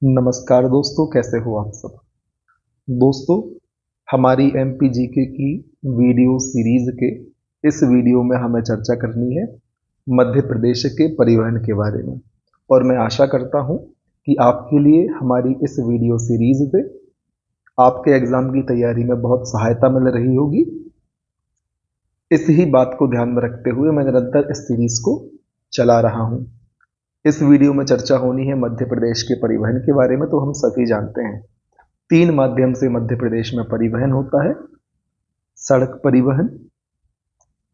नमस्कार दोस्तों, कैसे हो आप सब। दोस्तों, हमारी एमपीजीके की वीडियो सीरीज के इस वीडियो में हमें चर्चा करनी है मध्य प्रदेश के परिवहन के बारे में। और मैं आशा करता हूं कि आपके लिए हमारी इस वीडियो सीरीज से आपके एग्जाम की तैयारी में बहुत सहायता मिल रही होगी। इस ही बात को ध्यान में रखते हुए मैं निरंतर इस सीरीज को चला रहा हूं। इस वीडियो में चर्चा होनी है मध्य प्रदेश के परिवहन के बारे में। तो हम सभी जानते हैं 3 माध्यम से मध्य प्रदेश में परिवहन होता है: सड़क परिवहन,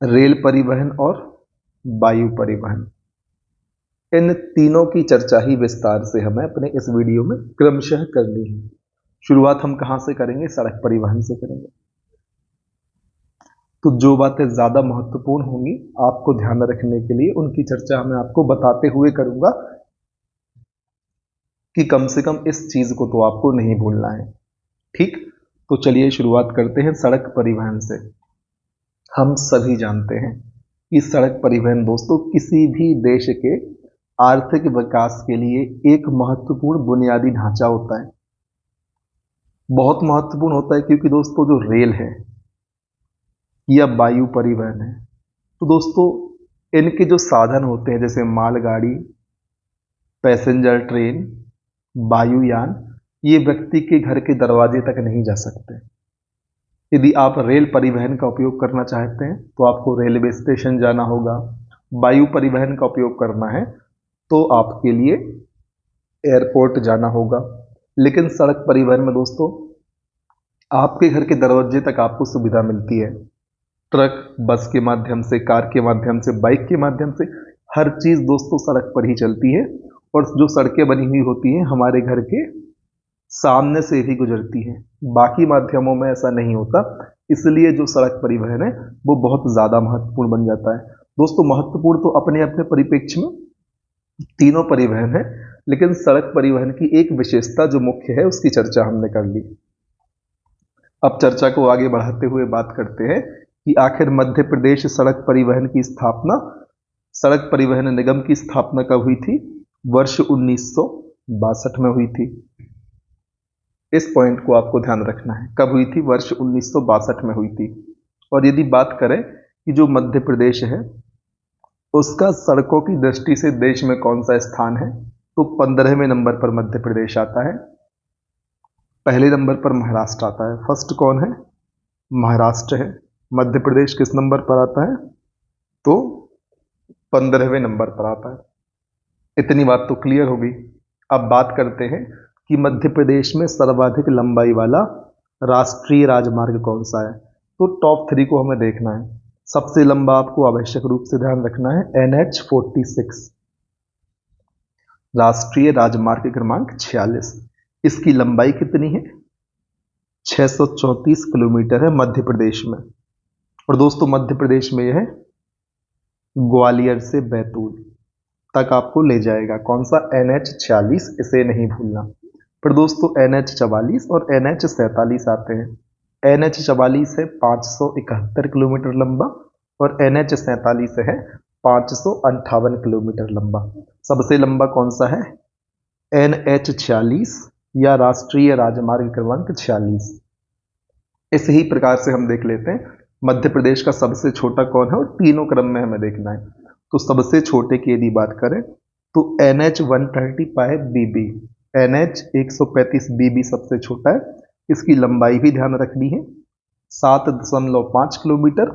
रेल परिवहन और वायु परिवहन। इन तीनों की चर्चा ही विस्तार से हमें अपने इस वीडियो में क्रमशः करनी है। शुरुआत हम कहां से करेंगे? सड़क परिवहन से करेंगे। तो जो बातें ज्यादा महत्वपूर्ण होंगी आपको ध्यान में रखने के लिए, उनकी चर्चा मैं आपको बताते हुए करूंगा कि कम से कम इस चीज को तो आपको नहीं भूलना है। ठीक, तो चलिए शुरुआत करते हैं सड़क परिवहन से। हम सभी जानते हैं कि सड़क परिवहन दोस्तों किसी भी देश के आर्थिक विकास के लिए एक महत्वपूर्ण बुनियादी ढांचा होता है। बहुत महत्वपूर्ण होता है क्योंकि दोस्तों जो रेल है या वायु परिवहन है, तो दोस्तों इनके जो साधन होते हैं जैसे मालगाड़ी, पैसेंजर ट्रेन, वायुयान, ये व्यक्ति के घर के दरवाजे तक नहीं जा सकते। यदि आप रेल परिवहन का उपयोग करना चाहते हैं तो आपको रेलवे स्टेशन जाना होगा। वायु परिवहन का उपयोग करना है तो आपके लिए एयरपोर्ट जाना होगा। लेकिन सड़क परिवहन में दोस्तों आपके घर के दरवाजे तक आपको सुविधा मिलती है। ट्रक, बस के माध्यम से, कार के माध्यम से, बाइक के माध्यम से, हर चीज दोस्तों सड़क पर ही चलती है। और जो सड़कें बनी हुई होती हैं हमारे घर के सामने से भी गुजरती हैं। बाकी माध्यमों में ऐसा नहीं होता, इसलिए जो सड़क परिवहन है वो बहुत ज्यादा महत्वपूर्ण बन जाता है। दोस्तों महत्वपूर्ण तो अपने अपने परिप्रेक्ष्य में तीनों परिवहन है, लेकिन सड़क परिवहन की एक विशेषता जो मुख्य है उसकी चर्चा हमने कर ली। अब चर्चा को आगे बढ़ाते हुए बात करते हैं कि आखिर मध्य प्रदेश सड़क परिवहन की स्थापना, सड़क परिवहन निगम की स्थापना कब हुई थी? वर्ष 1962 में हुई थी। इस पॉइंट को आपको ध्यान रखना है, कब हुई थी? वर्ष 1962 में हुई थी। और यदि बात करें कि जो मध्य प्रदेश है उसका सड़कों की दृष्टि से देश में कौन सा स्थान है, तो 15वें नंबर पर मध्य प्रदेश आता है। पहले नंबर पर महाराष्ट्र आता है। फर्स्ट कौन है? महाराष्ट्र है। मध्य प्रदेश किस नंबर पर आता है? तो 15वें नंबर पर आता है। इतनी बात तो क्लियर होगी। अब बात करते हैं कि मध्य प्रदेश में सर्वाधिक लंबाई वाला राष्ट्रीय राजमार्ग कौन सा है। तो टॉप 3 को हमें देखना है। सबसे लंबा आपको आवश्यक रूप से ध्यान रखना है NH46, राष्ट्रीय राजमार्ग क्रमांक 46। इसकी लंबाई कितनी है? 634 किलोमीटर है मध्य प्रदेश में। और दोस्तों मध्य प्रदेश में यह है ग्वालियर से बैतूल तक आपको ले जाएगा। कौन सा? NH46, इसे नहीं भूलना। फिर दोस्तों NH44 और NH47 आते हैं। NH44 है 571 किलोमीटर लंबा और NH47 है 558 किलोमीटर लंबा। सबसे लंबा कौन सा है? NH46 या राष्ट्रीय राजमार्ग क्रमांक 46। इस ही प्रकार से हम देख लेते हैं मध्य प्रदेश का सबसे छोटा कौन है, और तीनों क्रम में हमें देखना है। तो सबसे छोटे की यदि बात करें तो NH135BB, NH135BB सबसे छोटा है। इसकी लंबाई भी ध्यान रखनी है, 7.5 किलोमीटर।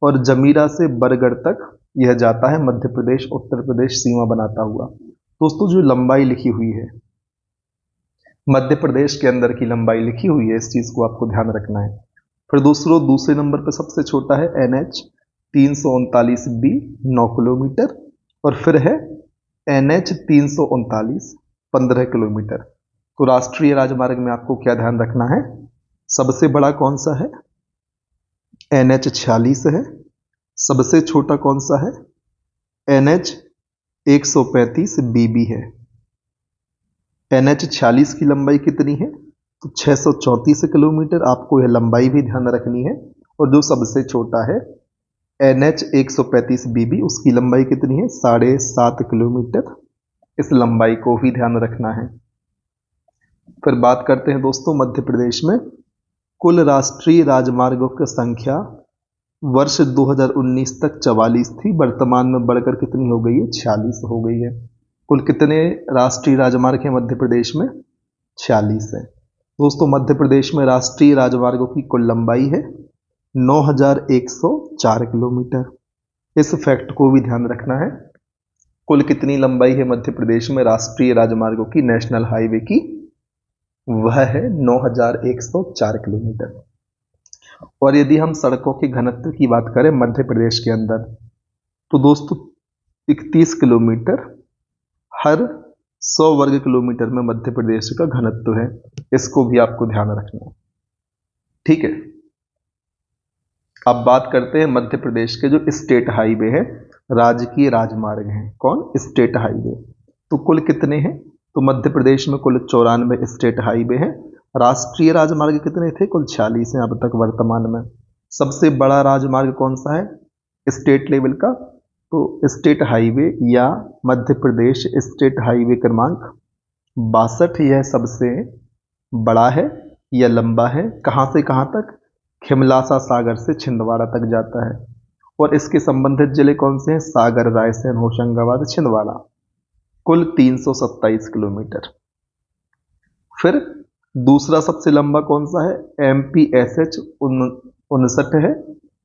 और जमीरा से बरगढ़ तक यह जाता है मध्य प्रदेश उत्तर प्रदेश सीमा बनाता हुआ। दोस्तों जो लंबाई लिखी हुई है, मध्य प्रदेश के अंदर की लंबाई लिखी हुई है, इस चीज को आपको ध्यान रखना है। फिर दूसरे नंबर पर सबसे छोटा है NH339B, 9 किलोमीटर। और फिर है NH339, 15 किलोमीटर। तो राष्ट्रीय राजमार्ग में आपको क्या ध्यान रखना है? सबसे बड़ा कौन सा है? NH46 है। सबसे छोटा कौन सा है? NH135BB है। NH46 की लंबाई कितनी है? तो 634 किलोमीटर। आपको यह लंबाई भी ध्यान रखनी है। और जो सबसे छोटा है NH135BB, उसकी लंबाई कितनी है? 7.5 किलोमीटर। इस लंबाई को भी ध्यान रखना है। फिर बात करते हैं दोस्तों मध्य प्रदेश में कुल राष्ट्रीय राजमार्गों की संख्या वर्ष 2019 तक 44 थी, वर्तमान में बढ़कर कितनी हो गई है? 46 हो गई है। कुल कितने राष्ट्रीय राजमार्ग हैं मध्य प्रदेश में? 46 है। दोस्तों मध्य प्रदेश में राष्ट्रीय राजमार्गों की कुल लंबाई है 9104 किलोमीटर। इस फैक्ट को भी ध्यान रखना है। कुल कितनी लंबाई है मध्य प्रदेश में राष्ट्रीय राजमार्गों की, नेशनल हाईवे की? वह है 9104 किलोमीटर। और यदि हम सड़कों के घनत्व की बात करें मध्य प्रदेश के अंदर, तो दोस्तों 31 किलोमीटर हर 100 वर्ग किलोमीटर में मध्य प्रदेश का घनत्व है। इसको भी आपको ध्यान रखना है, ठीक है। अब बात करते हैं मध्य प्रदेश के जो स्टेट हाईवे हैं, राजकीय राजमार्ग हैं। कौन? State highway. तो कुल कितने हैं? तो मध्य प्रदेश में कुल 94 स्टेट हाईवे हैं। राष्ट्रीय राजमार्ग कितने थे? कुल 46 हैं अब तक वर्तमान में। सबसे बड़ा राजमार्ग कौन सा है स्टेट लेवल का? तो स्टेट हाईवे या मध्य प्रदेश स्टेट हाईवे क्रमांक 62, यह सबसे बड़ा है या लंबा है। कहाँ से कहाँ तक? खिमलासा सागर से छिंदवाड़ा तक जाता है। और इसके संबंधित जिले कौन से हैं? सागर, रायसेन, होशंगाबाद, छिंदवाड़ा। कुल 327 किलोमीटर। फिर दूसरा सबसे लंबा कौन सा है? MPSH 59 है,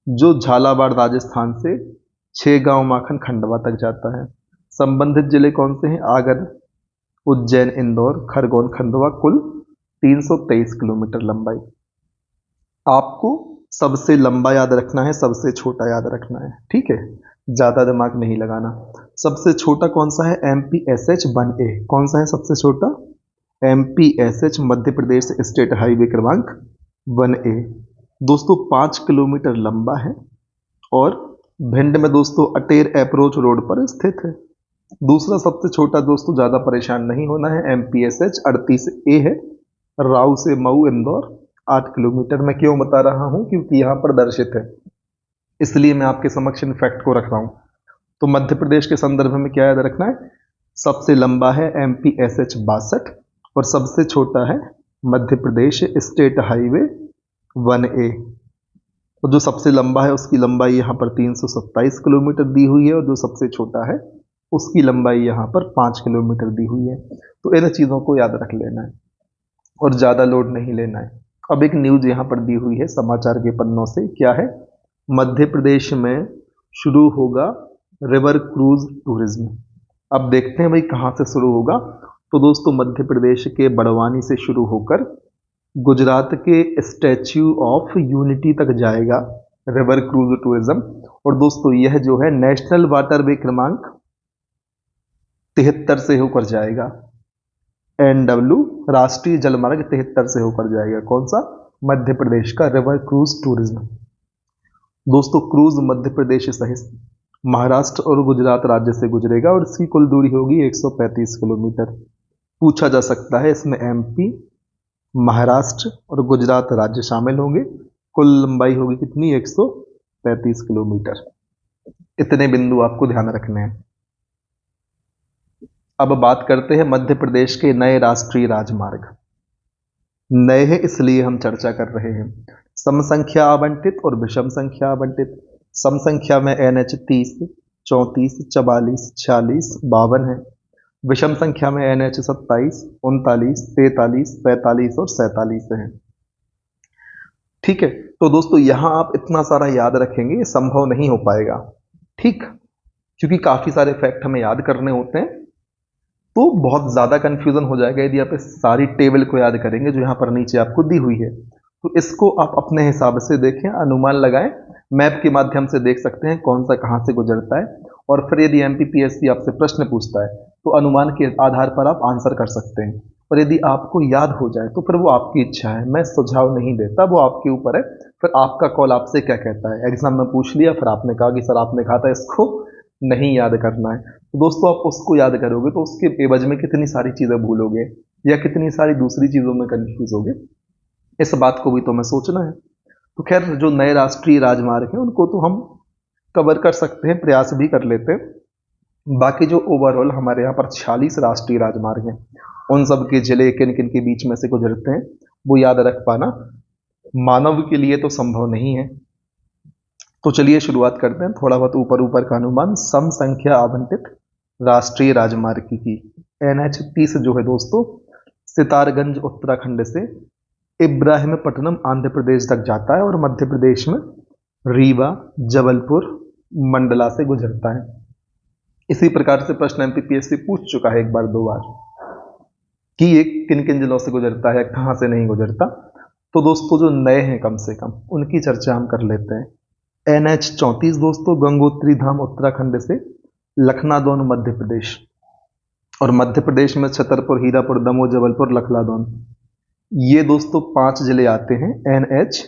जो झालावाड़ राजस्थान से छेगांव माखन खंडवा तक जाता है। संबंधित जिले कौन से हैं? आगर, उज्जैन, इंदौर, खरगोन, खंडवा। कुल 323 किलोमीटर लंबाई। आपको सबसे लंबा याद रखना है, सबसे छोटा याद रखना है, ठीक है, ज्यादा दिमाग नहीं लगाना। सबसे छोटा कौन सा है? MPSH 1A। कौन सा है सबसे छोटा? MPSH Madhya Pradesh state highway क्रमांक 1A। दोस्तों 5 किलोमीटर लंबा है और भिंड में दोस्तों अटेर अप्रोच रोड पर स्थित है। दूसरा सबसे छोटा दोस्तों, ज्यादा परेशान नहीं होना है, MPSH 38A है, राव से मऊ, इंदौर, 8 किलोमीटर। मैं क्यों बता रहा हूं? क्योंकि यहां पर दर्शित है, इसलिए मैं आपके समक्ष इन फैक्ट को रख रहा हूं। तो मध्य प्रदेश के संदर्भ में क्या याद रखना है? सबसे लंबा है MPSH 62 और सबसे छोटा है Madhya Pradesh state highway 1A। और जो सबसे लंबा है उसकी लंबाई यहाँ पर 327 किलोमीटर दी हुई है और जो सबसे छोटा है उसकी लंबाई यहाँ पर 5 किलोमीटर दी हुई है। तो इन चीज़ों को याद रख लेना है और ज़्यादा लोड नहीं लेना है। अब एक न्यूज़ यहाँ पर दी हुई है समाचार के पन्नों से, क्या है? मध्य प्रदेश में शुरू होगा रिवर क्रूज टूरिज्म। अब देखते हैं भाई कहाँ से शुरू होगा। तो दोस्तों मध्य प्रदेश के बड़वानी से शुरू होकर गुजरात के स्टैच्यू ऑफ यूनिटी तक जाएगा रिवर क्रूज टूरिज्म। और दोस्तों यह जो है नेशनल वाटरवे क्रमांक 73 से होकर जाएगा। NW राष्ट्रीय जलमार्ग 73 से होकर जाएगा। कौन सा? मध्य प्रदेश का रिवर क्रूज टूरिज्म। दोस्तों क्रूज मध्य प्रदेश सहित महाराष्ट्र और गुजरात राज्य से गुजरेगा और इसकी कुल दूरी होगी 135 किलोमीटर। पूछा जा सकता है इसमें MP, महाराष्ट्र और गुजरात राज्य शामिल होंगे। कुल लंबाई होगी कितनी? 135 किलोमीटर। इतने बिंदु आपको ध्यान रखने हैं। अब बात करते हैं मध्य प्रदेश के नए राष्ट्रीय राजमार्ग। नए हैं इसलिए हम चर्चा कर रहे हैं। सम संख्या आवंटित और विषम संख्या आवंटित। सम संख्या में NH 30, 34, 44, 46, 52 है। विषम संख्या में NH 27, 39, 43, 45 और 47 है। ठीक है, तो दोस्तों यहां आप इतना सारा याद रखेंगे संभव नहीं हो पाएगा, ठीक, क्योंकि काफी सारे फैक्ट हमें याद करने होते हैं, तो बहुत ज़्यादा कन्फ्यूज़न हो जाएगा यदि आप इस सारी टेबल को याद करेंगे जो यहाँ पर नीचे आपको दी हुई है। तो इसको आप अपने हिसाब से देखें, अनुमान लगाएं, मैप के माध्यम से देख सकते हैं कौन सा कहाँ से गुजरता है। और फिर यदि MPPSC आपसे प्रश्न पूछता है तो अनुमान के आधार पर आप आंसर कर सकते हैं। और यदि आपको याद हो जाए तो फिर वो आपकी इच्छा है, मैं सुझाव नहीं देता, वो आपके ऊपर है। फिर आपका कॉल आपसे क्या कहता है। एग्जाम में पूछ लिया, फिर आपने कहा कि सर आपने कहा था इसको नहीं याद करना है, तो दोस्तों आप उसको याद करोगे तो उसके एवज में कितनी सारी चीज़ें भूलोगे या कितनी सारी दूसरी चीज़ों में कंफ्यूज होगे, इस बात को भी तो हमें सोचना है। तो खैर जो नए राष्ट्रीय राजमार्ग हैं उनको तो हम कवर कर सकते हैं, प्रयास भी कर लेते हैं। बाकी जो ओवरऑल हमारे यहाँ पर 46 राष्ट्रीय राजमार्ग हैं उन सब के जिले किन किन के बीच में से गुजरते हैं वो याद रख पाना मानव के लिए तो संभव नहीं है। तो चलिए शुरुआत करते हैं, थोड़ा बहुत ऊपर ऊपर का अनुमान। सम संख्या आवंटित राष्ट्रीय राजमार्ग की NH 30 जो है दोस्तों सितारगंज उत्तराखंड से इब्राहिमपट्टनम आंध्र प्रदेश तक जाता है और मध्य प्रदेश में रीवा, जबलपुर, मंडला से गुजरता है। इसी प्रकार से प्रश्न MPPSC पूछ चुका है एक बार दो बार कि ये किन किन जिलों से गुजरता है, कहाँ से नहीं गुजरता। तो दोस्तों जो नए हैं कम से कम उनकी चर्चा हम कर लेते हैं। NH 34 दोस्तों गंगोत्री धाम उत्तराखंड से लखनादौन मध्य प्रदेश, और मध्य प्रदेश में छतरपुर, हीरापुर, दमोह, जबलपुर, लखनादौन, ये दोस्तों 5 जिले आते हैं NH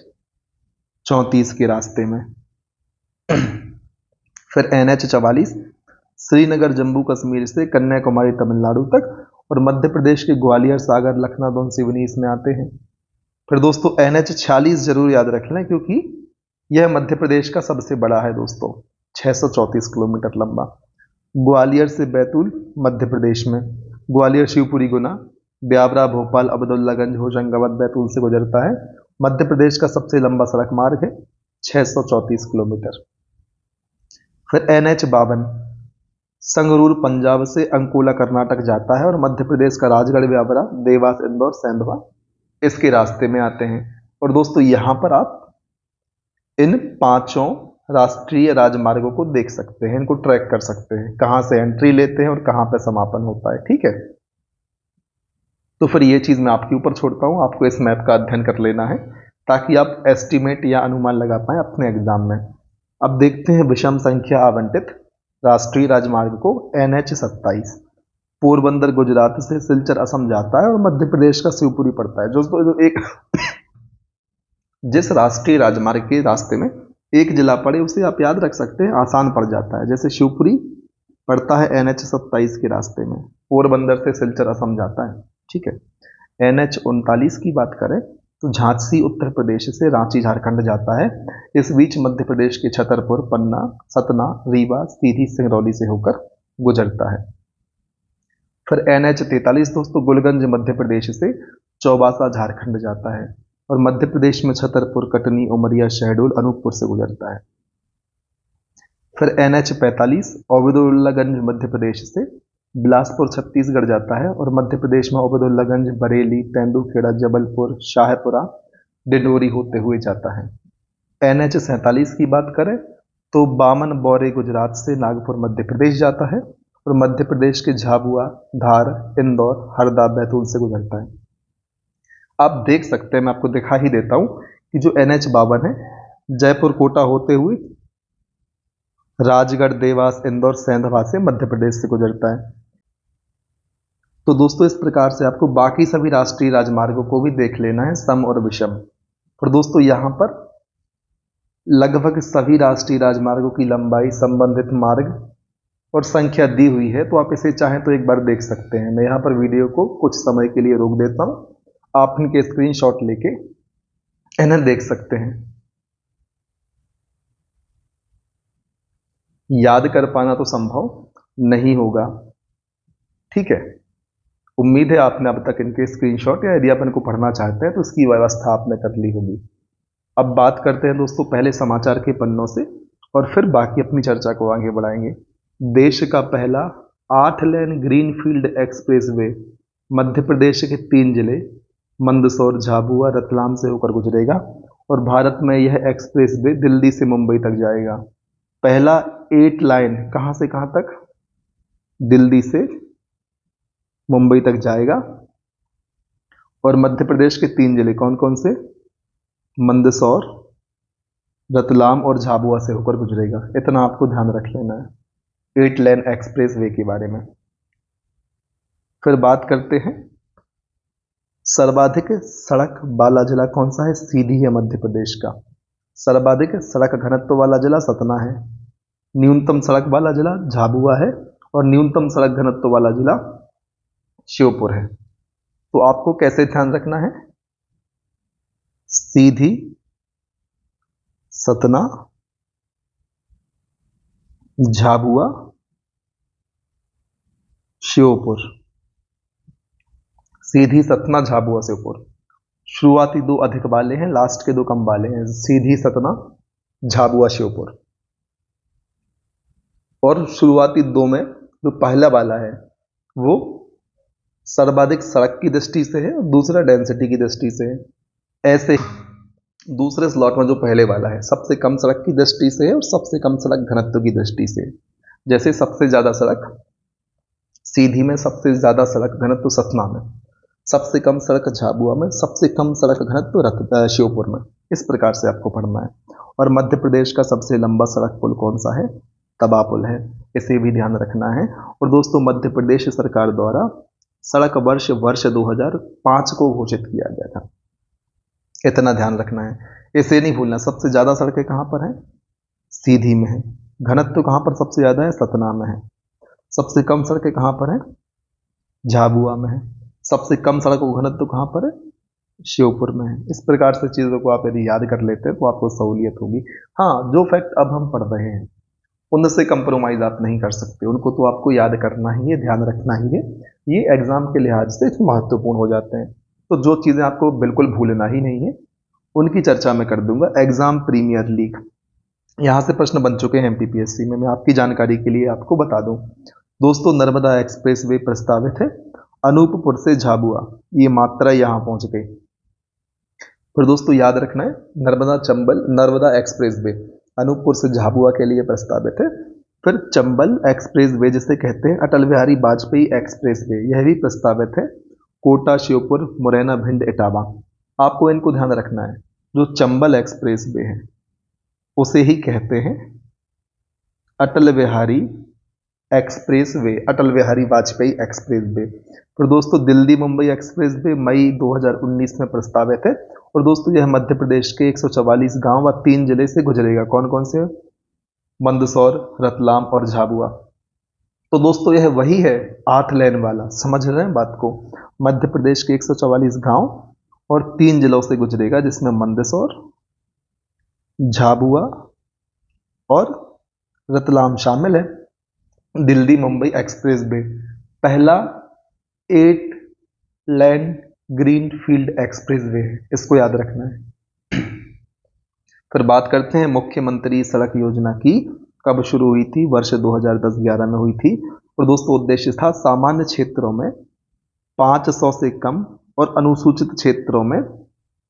34 के रास्ते में। फिर NH 44 श्रीनगर जम्मू कश्मीर से कन्याकुमारी तमिलनाडु तक, और मध्य प्रदेश के ग्वालियर, सागर, लखनादौन, सिवनी इसमें आते हैं। फिर दोस्तों NH 46 जरूर याद रख लें क्योंकि यह मध्य प्रदेश का सबसे बड़ा है दोस्तों, 634 किलोमीटर लंबा। ग्वालियर से बैतूल मध्य प्रदेश में, ग्वालियर, शिवपुरी, गुना, ब्यावरा, भोपाल, अब्दुल्लागंज, होशंगाबाद, बैतूल से गुजरता है। मध्य प्रदेश का सबसे लंबा सड़क मार्ग है, 634 किलोमीटर। फिर NH 52 संगरूर पंजाब से अंकोला कर्नाटक जाता है और मध्य प्रदेश का राजगढ़, ब्यावरा, देवास, इंदौर, सेंधवा इसके रास्ते में आते हैं। और दोस्तों यहां पर आप इन 5 राष्ट्रीय राजमार्गों को देख सकते हैं, इनको ट्रैक कर सकते हैं, कहां से एंट्री लेते हैं और कहां पर समापन होता है। ठीक है, तो फिर ये चीज मैं आपके ऊपर छोड़ता हूं, आपको इस मैप का अध्ययन कर लेना है ताकि आप एस्टिमेट या अनुमान लगा पाए अपने एग्जाम में। अब देखते हैं विषम संख्या आवंटित राष्ट्रीय राजमार्ग को। NH 27 पोरबंदर गुजरात से सिलचर असम जाता है और मध्य प्रदेश का शिवपुरी पड़ता है। जो एक जिस राष्ट्रीय राजमार्ग के रास्ते में एक जिला पड़े उसे आप याद रख सकते हैं, आसान पड़ जाता है। जैसे शिवपुरी पड़ता है NH 27 के रास्ते में, पोरबंदर से सिलचर असम जाता है। ठीक है, NH 39 की बात करें तो झांसी उत्तर प्रदेश से रांची झारखंड जाता है। इस बीच मध्य प्रदेश के छतरपुर, पन्ना, सतना, रीवा, सीधी, सिंगरौली से होकर गुजरता है। फिर NH 43 दोस्तों गुलगंज मध्य प्रदेश से चौबासा झारखंड जाता है और मध्य प्रदेश में छतरपुर, कटनी, उमरिया, शहडोल, अनूपपुर से गुजरता है। फिर NH 45 ओबेदुल्लागंज मध्य प्रदेश से बिलासपुर छत्तीसगढ़ जाता है और मध्य प्रदेश में ओबेदुल्लागंज, बरेली, तेंदुखेड़ा, जबलपुर, शाहपुरा, डिंडोरी होते हुए जाता है। NH 47 की बात करें तो बामन बौरे गुजरात से नागपुर मध्य प्रदेश जाता है और मध्य प्रदेश के झाबुआ, धार, इंदौर, हरदा, बैतूल से गुजरता है। आप देख सकते हैं, मैं आपको दिखा ही देता हूं कि जो NH 52 है जयपुर, कोटा होते हुए राजगढ़, देवास, इंदौर, सेंधवा से मध्य प्रदेश से गुजरता है। तो दोस्तों इस प्रकार से आपको बाकी सभी राष्ट्रीय राजमार्गों को भी देख लेना है, सम और विषम। और दोस्तों यहां पर लगभग सभी राष्ट्रीय राजमार्गों की लंबाई, संबंधित मार्ग और संख्या दी हुई है, तो आप इसे चाहें तो एक बार देख सकते हैं। मैं यहां पर वीडियो को कुछ समय के लिए रोक देता हूं, आप इनके स्क्रीनशॉट लेके इन्हें देख सकते हैं। याद कर पाना तो संभव नहीं होगा, ठीक है। उम्मीद है आपने अब तक इनके स्क्रीनशॉट या यदि आप इनको पढ़ना चाहते हैं तो इसकी व्यवस्था आपने कर ली होगी। अब बात करते हैं दोस्तों पहले समाचार के पन्नों से और फिर बाकी अपनी चर्चा को आगे बढ़ाएंगे। देश का पहला 8 lane greenfield expressway Madhya Pradesh के 3 जिले मंदसौर, झाबुआ, रतलाम से होकर गुजरेगा और भारत में यह एक्सप्रेसवे दिल्ली से मुंबई तक जाएगा। पहला 8 लाइन कहां से कहां तक? दिल्ली से मुंबई तक जाएगा और मध्य प्रदेश के 3 जिले कौन कौन से? मंदसौर, रतलाम और झाबुआ से होकर गुजरेगा। इतना आपको ध्यान रख लेना है 8 लेन एक्सप्रेस वे के बारे में। फिर बात करते हैं सर्वाधिक सड़क वाला जिला कौन सा है? सीधी है मध्य प्रदेश का। सर्वाधिक सड़क घनत्व वाला जिला सतना है, न्यूनतम सड़क वाला जिला झाबुआ है और न्यूनतम सड़क घनत्व वाला जिला श्योपुर है। तो आपको कैसे ध्यान रखना है? सीधी, सतना, झाबुआ, श्योपुर। सीधी सतना झाबुआ श्योपुर। शुरुआती दो अधिक वाले हैं, लास्ट के दो कम वाले हैं, सीधी सतना झाबुआ श्योपुर। और शुरुआती दो में जो पहला वाला है वो सर्वाधिक सड़क की दृष्टि से है और दूसरा डेंसिटी की दृष्टि से है। ऐसे दूसरे स्लॉट में जो पहले वाला है सबसे कम सड़क की दृष्टि से है और सबसे कम सड़क घनत्व की दृष्टि से है। जैसे सबसे ज्यादा सड़क सीधी में, सबसे ज्यादा सड़क घनत्व सतना में, सबसे कम सड़क झाबुआ में, सबसे कम सड़क घनत्व श्योपुर में। इस प्रकार से आपको पढ़ना है। और मध्य प्रदेश का सबसे लंबा सड़क पुल कौन सा है? तवा पुल है, इसे भी ध्यान रखना है। और दोस्तों मध्य प्रदेश सरकार द्वारा सड़क वर्ष 2005 को घोषित किया गया था, इतना ध्यान रखना है, इसे नहीं भूलना। सबसे ज्यादा सड़कें कहां पर हैं? सीधी में है। घनत्व कहां पर सबसे ज्यादा है? सतना में है। सबसे कम सड़कें कहां पर है? झाबुआ में है। सबसे कम सड़क घनत्व कहां पर है? श्योपुर में है। इस प्रकार से चीजों को आप यदि याद कर लेते हैं तो आपको सहूलियत होगी। हाँ, जो फैक्ट अब हम पढ़ रहे हैं उनसे कंप्रोमाइज आप नहीं कर सकते, उनको तो आपको याद करना ही है, ध्यान रखना ही है। ये एग्जाम के लिहाज से महत्वपूर्ण हो जाते हैं। तो जो चीजें आपको बिल्कुल भूलना ही नहीं है उनकी चर्चा मैं कर दूंगा। एग्जाम प्रीमियर लीग, यहां से प्रश्न बन चुके हैं एमपीपीएससी में, मैं आपकी जानकारी के लिए आपको बता दूं। दोस्तों नर्मदा एक्सप्रेसवे प्रस्तावित है अनूपपुर से झाबुआ, ये मात्रा यहां पहुंच गई। फिर दोस्तों याद रखना है नर्मदा एक्सप्रेसवे अनूपपुर से झाबुआ के लिए प्रस्तावित है। फिर चंबल एक्सप्रेसवे जिसे कहते हैं अटल बिहारी वाजपेयी एक्सप्रेसवे, यह भी प्रस्तावित है कोटा श्योपुर मुरैना भिंड इटावा। आपको इनको ध्यान रखना है। जो चंबल एक्सप्रेसवे है उसे ही कहते हैं अटल बिहारी एक्सप्रेसवे, अटल बिहारी वाजपेयी एक्सप्रेसवे। फिर दोस्तों दिल्ली मुंबई एक्सप्रेसवे मई 2019 में प्रस्तावित है। और दोस्तों यह मध्य प्रदेश के 144 गांव व 3 जिले से गुजरेगा। कौन कौन से? मंदसौर, रतलाम और झाबुआ। तो दोस्तों यह वही है 8 लेन वाला, समझ रहे हैं बात को? मध्य प्रदेश के 144 गांव और 3 जिलों से गुजरेगा, जिसमें मंदसौर, झाबुआ और रतलाम शामिल है। दिल्ली मुंबई एक्सप्रेसवे पहला 8 लेन ग्रीन फील्ड एक्सप्रेसवे है, इसको याद रखना है। फिर बात करते हैं मुख्यमंत्री सड़क योजना की। कब शुरू हुई थी? वर्ष 2010-11 में हुई थी। और दोस्तों उद्देश्य था सामान्य क्षेत्रों में 500 से कम और अनुसूचित क्षेत्रों में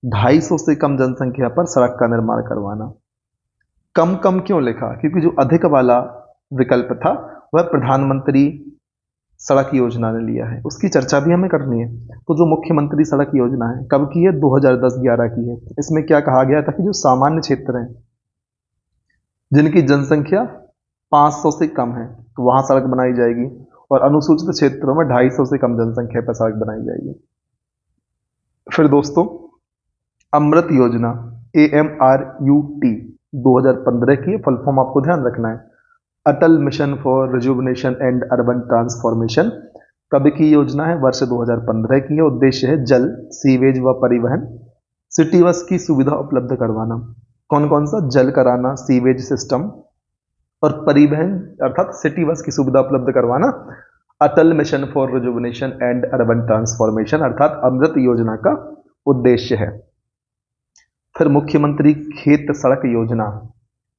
250 से कम जनसंख्या पर सड़क का निर्माण करवाना। कम कम क्यों लिखा? क्योंकि जो अधिक वाला विकल्प था वह प्रधानमंत्री सड़क योजना ने लिया है, उसकी चर्चा भी हमें करनी है। तो जो मुख्यमंत्री सड़क योजना है कब की है? 2010-11 की है। इसमें क्या कहा गया था कि जो सामान्य क्षेत्र हैं जिनकी जनसंख्या 500 से कम है तो वहां सड़क बनाई जाएगी, और अनुसूचित क्षेत्रों में 250 से कम जनसंख्या पर सड़क बनाई जाएगी। फिर दोस्तों अमृत योजना AMRUT 2015 की फुल फॉर्म आपको ध्यान रखना है, Atal mission for rejuvenation and urban transformation. कब की योजना है? वर्ष 2015 की है। उद्देश्य है जल, सीवेज व परिवहन, सिटी बस की सुविधा उपलब्ध करवाना। कौन कौन सा? जल कराना, सीवेज सिस्टम और परिवहन अर्थात सिटी बस की सुविधा उपलब्ध करवाना। Atal mission for rejuvenation and urban transformation अर्थात अमृत योजना का उद्देश्य है। फिर मुख्यमंत्री खेत सड़क योजना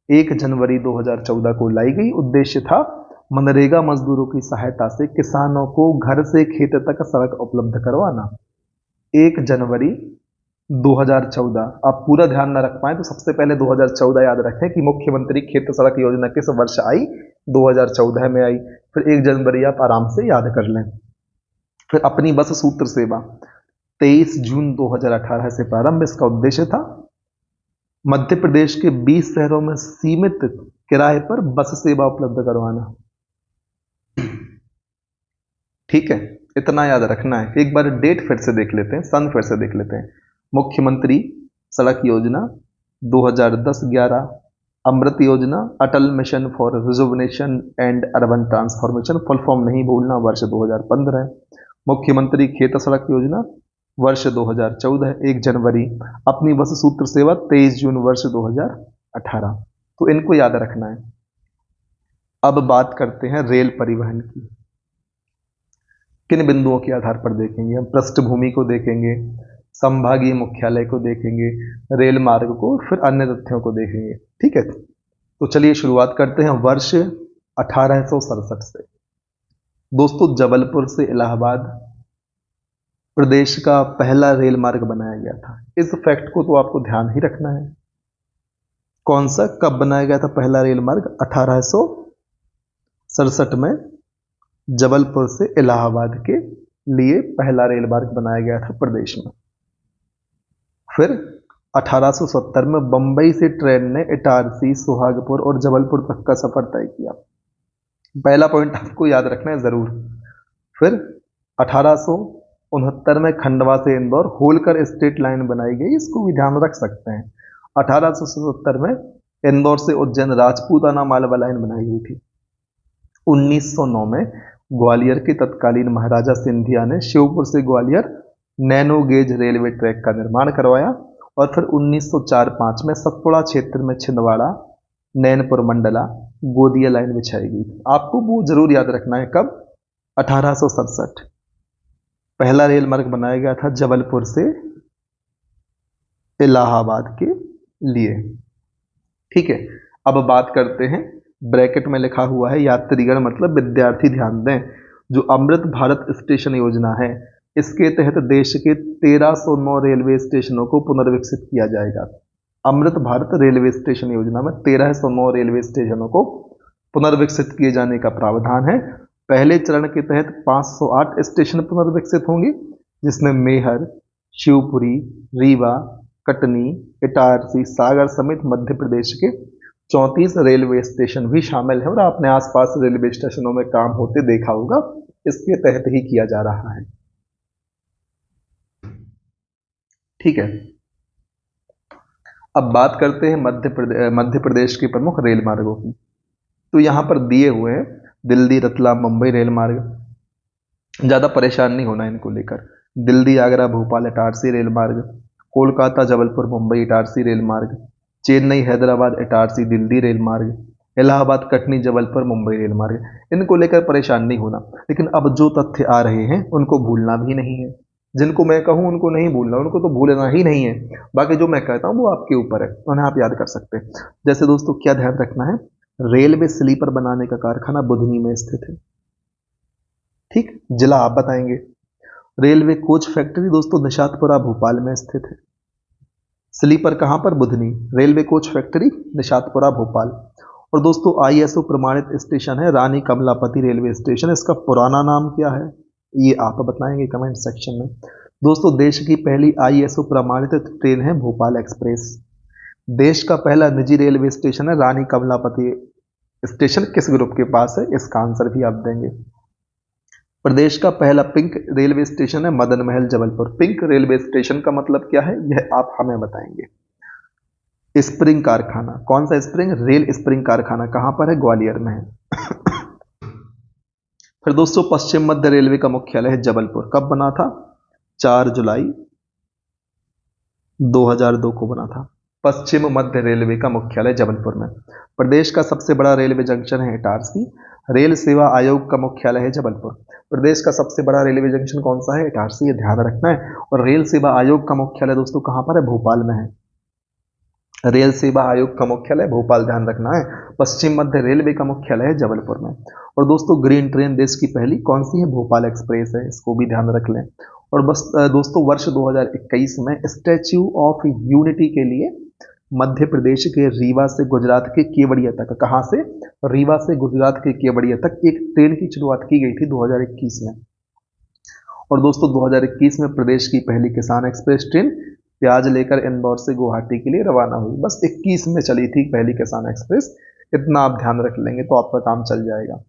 1 जनवरी 2014 को लाई गई। उद्देश्य था मनरेगा मजदूरों की सहायता से किसानों को घर से खेत तक सड़क उपलब्ध करवाना। 1 जनवरी 2014। आप पूरा ध्यान न रख पाए तो सबसे पहले 2014 याद रखें कि मुख्यमंत्री खेत सड़क योजना किस वर्ष आई? 2014 में आई। फिर 1 जनवरी आप आराम से याद कर लें। फिर अपनी बस सूत्र सेवा 23 जून 2018 से प्रारंभ। इसका उद्देश्य था मध्य प्रदेश के 20 शहरों में सीमित किराए पर बस सेवा उपलब्ध करवाना। ठीक है, इतना याद रखना है। एक बार डेट फिर से देख लेते हैं, सन फिर से देख लेते हैं। मुख्यमंत्री सड़क योजना 2010-11, अमृत योजना Atal mission for rejuvenation and urban transformation, full form नहीं भूलना, वर्ष 2015 है। मुख्यमंत्री खेत सड़क योजना वर्ष 2014, 1 जनवरी। अपनी बस सूत्र सेवा 23 जून वर्ष 2018। तो इनको याद रखना है। अब बात करते हैं रेल परिवहन की। किन बिंदुओं के आधार पर देखेंगे? हम पृष्ठभूमि को देखेंगे, संभागीय मुख्यालय को देखेंगे, रेल मार्ग को, फिर अन्य तथ्यों को देखेंगे। ठीक है, तो चलिए शुरुआत करते हैं वर्ष 1867 से। दोस्तों, जबलपुर से इलाहाबाद प्रदेश का पहला रेल मार्ग बनाया गया था। इस फैक्ट को तो आपको ध्यान ही रखना है। कौन सा, कब बनाया गया था पहला रेल मार्ग? 1867 में जबलपुर से इलाहाबाद के लिए पहला रेल मार्ग बनाया गया था प्रदेश में। फिर 1870 में बंबई से ट्रेन ने इटारसी, सुहागपुर और जबलपुर तक का सफर तय किया। पहला पॉइंट आपको याद रखना है जरूर। फिर 1869 में खंडवा से इंदौर होलकर स्टेट लाइन बनाई गई, इसको भी ध्यान रख सकते हैं। 1877 में इंदौर से उज्जैन राजपूताना मालवा लाइन बनाई गई थी। 1909 में ग्वालियर के तत्कालीन महाराजा सिंधिया ने शिवपुर से Gwalior nano gauge railway track का निर्माण करवाया। और फिर 1904-05 में सतपुड़ा क्षेत्र में छिंदवाड़ा, नैनपुर मंडला, गोदिया लाइन बिछाई गई। आपको वो जरूर याद रखना है, कब? 1867। पहला रेल मार्ग बनाया गया था जबलपुर से इलाहाबाद के लिए। ठीक है, अब बात करते हैं, ब्रैकेट में लिखा हुआ है यात्रीगण मतलब विद्यार्थी, ध्यान दें। जो अमृत भारत स्टेशन योजना है, इसके तहत देश के 1309 रेलवे स्टेशनों को पुनर्विकसित किया जाएगा। अमृत भारत रेलवे स्टेशन योजना में 1309 रेलवे स्टेशनों को पुनर्विकसित किए जाने का प्रावधान है। पहले चरण के तहत 508 स्टेशन पुनर्विकसित होंगे, जिसमें मेहर, शिवपुरी, रीवा, कटनी, इटारसी, सागर समेत मध्य प्रदेश के 34 रेलवे स्टेशन भी शामिल है। और आपने आसपास रेलवे स्टेशनों में काम होते देखा होगा, इसके तहत ही किया जा रहा है। ठीक है, अब बात करते हैं मध्य प्रदेश के प्रमुख रेल मार्गों की। तो यहां पर दिए हुए हैं दिल्ली रतलाम मुंबई रेल मार्ग। ज्यादा परेशान नहीं होना इनको लेकर। दिल्ली आगरा भोपाल इटारसी रेल मार्ग, कोलकाता जबलपुर मुंबई इटारसी रेल मार्ग, चेन्नई हैदराबाद इटारसी दिल्ली रेल मार्ग, इलाहाबाद कटनी जबलपुर मुंबई रेल मार्ग। इनको लेकर परेशान नहीं होना, लेकिन अब जो तथ्य आ रहे हैं उनको भूलना भी नहीं है। जिनको मैं कहूं उनको नहीं भूलना, उनको तो भूलना ही नहीं है। बाकी जो मैं कहता हूं वो आपके ऊपर है, उन्हें आप याद कर सकते हैं। जैसे दोस्तों, क्या ध्यान रखना है, रेलवे स्लीपर बनाने का कारखाना बुधनी में स्थित है। ठीक, जिला आप बताएंगे। रेलवे कोच फैक्ट्री दोस्तों निशातपुरा भोपाल में स्थित है। स्लीपर कहां पर? Budhni. Railway coach factory Nishatpura Bhopal. और दोस्तों, आईएसओ प्रमाणित स्टेशन है रानी कमलापति रेलवे स्टेशन। इसका पुराना नाम क्या है, ये आप बताएंगे कमेंट सेक्शन में। दोस्तों, देश की पहली आईएसओ प्रमाणित ट्रेन है भोपाल एक्सप्रेस। देश का पहला निजी रेलवे स्टेशन है रानी कमलापति स्टेशन, किस ग्रुप के पास है, इसका आंसर भी आप देंगे। प्रदेश का पहला पिंक रेलवे स्टेशन है Madan Mahal Jabalpur. Pink railway station का मतलब क्या है, यह आप हमें बताएंगे। स्प्रिंग कारखाना, कौन सा स्प्रिंग? रेल स्प्रिंग कारखाना कहां पर है? ग्वालियर में है। फिर दोस्तों, पश्चिम मध्य रेलवे का मुख्यालय है जबलपुर। कब बना था? 4 जुलाई 2002 को बना था। पश्चिम मध्य रेलवे का मुख्यालय जबलपुर में। प्रदेश का सबसे बड़ा रेलवे जंक्शन है इटारसी। रेल सेवा आयोग का मुख्यालय है जबलपुर। प्रदेश का सबसे बड़ा रेलवे जंक्शन कौन सा है? इटारसी, ये ध्यान रखना है। और रेल सेवा आयोग का मुख्यालय दोस्तों कहां पर है? भोपाल में है। रेल सेवा आयोग का मुख्यालय भोपाल, ध्यान रखना है। पश्चिम मध्य रेलवे का मुख्यालय है जबलपुर में। और दोस्तों, ग्रीन ट्रेन देश की पहली कौन सी है? भोपाल एक्सप्रेस है, इसको भी ध्यान रख लें। और बस दोस्तों, वर्ष 2021 में स्टैच्यू ऑफ यूनिटी के लिए मध्य प्रदेश के रीवा से गुजरात के केवड़िया तक, कहां से? रीवा से गुजरात के केवड़िया तक एक ट्रेन की शुरुआत की गई थी 2021 में। और दोस्तों, 2021 में प्रदेश की पहली किसान एक्सप्रेस ट्रेन प्याज लेकर इंदौर से गुवाहाटी के लिए रवाना हुई। बस 21 में चली थी पहली किसान एक्सप्रेस, इतना आप ध्यान रख लेंगे तो आपका काम चल जाएगा।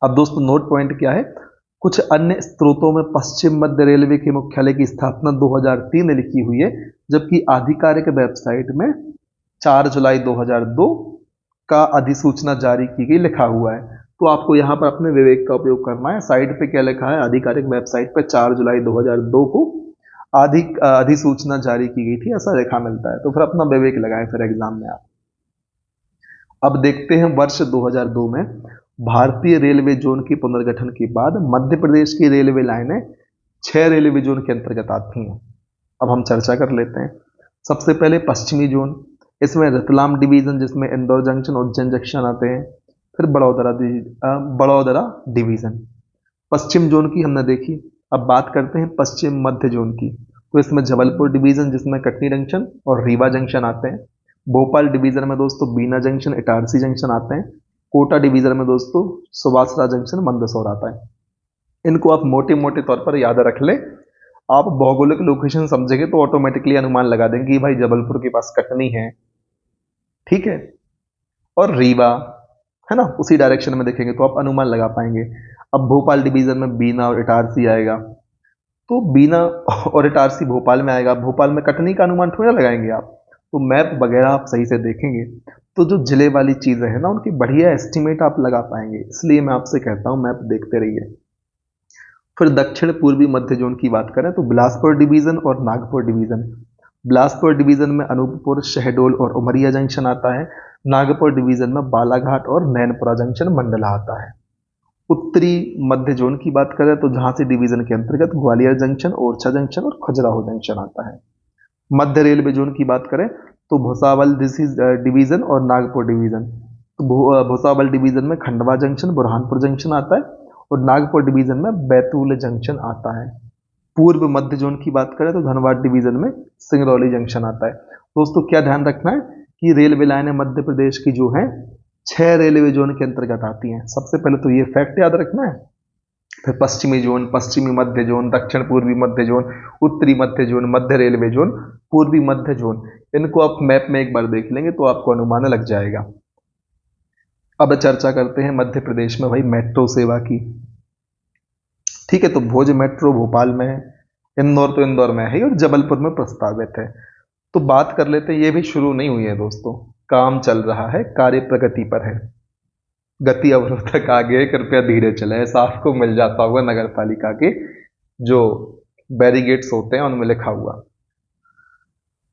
अब दोस्तों, नोट पॉइंट क्या है? कुछ अन्य स्रोतों में पश्चिम मध्य रेलवे के मुख्यालय की स्थापना 2003 में लिखी हुई है, जबकि आधिकारिक वेबसाइट में 4 जुलाई 2002 का अधिसूचना जारी की गई लिखा हुआ है। तो आपको यहां पर अपने विवेक का उपयोग करना है। साइट पे क्या लिखा है? आधिकारिक वेबसाइट पे 4 जुलाई 2002 को अधिसूचना जारी की गई थी, ऐसा लिखा मिलता है। तो फिर अपना विवेक लगाएं फिर एग्जाम में आप। अब देखते हैं वर्ष 2002 में भारतीय रेलवे जोन के पुनर्गठन के बाद मध्य प्रदेश की रेलवे लाइनें 6 रेलवे जोन के अंतर्गत आती हैं। अब हम चर्चा कर लेते हैं। सबसे पहले पश्चिमी जोन, इसमें रतलाम डिवीजन जिसमें इंदौर जंक्शन उज्जैन जंक्शन आते हैं। फिर बड़ौदरा डिवीजन। पश्चिम जोन की हमने देखी। अब बात करते हैं पश्चिम मध्य जोन की, तो इसमें जबलपुर डिवीजन जिसमें कटनी जंक्शन और रीवा जंक्शन आते हैं। भोपाल डिवीजन में दोस्तों बीना जंक्शन इटारसी जंक्शन आते हैं। कोटा डिवीजन में दोस्तों सुभाषरा जंक्शन मंदसौर आता है। इनको आप मोटे मोटे तौर पर याद रख लें। आप भौगोलिक लोकेशन समझेंगे तो ऑटोमेटिकली अनुमान लगा देंगे कि भाई जबलपुर के पास कटनी है, ठीक है, और रीवा है ना, उसी डायरेक्शन में देखेंगे तो आप अनुमान लगा पाएंगे। अब भोपाल डिवीजन में बीना और इटारसी आएगा, तो बीना और इटारसी भोपाल में आएगा। भोपाल में कटनी का अनुमान थोड़ा लगाएंगे आप, तो मैप वगैरह आप सही से देखेंगे तो जो जिले वाली चीजें हैं ना उनकी बढ़िया एस्टिमेट आप लगा पाएंगे। इसलिए मैं आपसे कहता हूं मैप देखते रहिए। फिर दक्षिण पूर्वी मध्य जोन की बात करें तो बिलासपुर डिवीजन और नागपुर डिवीजन। बिलासपुर डिवीजन में अनूपपुर, शहडोल और उमरिया जंक्शन आता है। नागपुर डिवीजन में बालाघाट और नैनपुरा जंक्शन मंडला आता है। उत्तरी मध्य जोन की बात करें तो झांसी डिवीजन के अंतर्गत ग्वालियर जंक्शन, ओरछा जंक्शन और खजुराहो जंक्शन आता है। मध्य रेलवे जोन की बात करें तो भुसावल डिवीजन और नागपुर डिवीजन। तो भुसावल डिवीजन में खंडवा जंक्शन, बुरहानपुर जंक्शन आता है और नागपुर डिवीजन में बैतूल जंक्शन आता है। पूर्व मध्य जोन की बात करें तो धनबाद डिवीजन में सिंगरौली जंक्शन आता है। दोस्तों क्या ध्यान रखना है कि रेलवे लाइनें मध्य प्रदेश की जो हैं 6 रेलवे जोन के अंतर्गत आती हैं। सबसे पहले तो ये फैक्ट याद रखना है। फिर पश्चिमी जोन, पश्चिमी मध्य जोन, दक्षिण पूर्वी मध्य जोन, उत्तरी मध्य जोन, मध्य रेलवे जोन, पूर्वी मध्य जोन, इनको आप मैप में एक बार देख लेंगे तो आपको अनुमान लग जाएगा। अब चर्चा करते हैं मध्य प्रदेश में भाई मेट्रो सेवा की। ठीक है, तो भोज मेट्रो भोपाल में है, इंदौर तो इंदौर में है और जबलपुर में प्रस्तावित है। तो बात कर लेते हैं, ये भी शुरू नहीं हुई है दोस्तों, काम चल रहा है, कार्य प्रगति पर है। गति अवरोधक आगे, कृपया धीरे चले, ऐसा आपको मिल जाता होगा नगर पालिका के जो बैरिगेट्स होते हैं उनमें लिखा हुआ।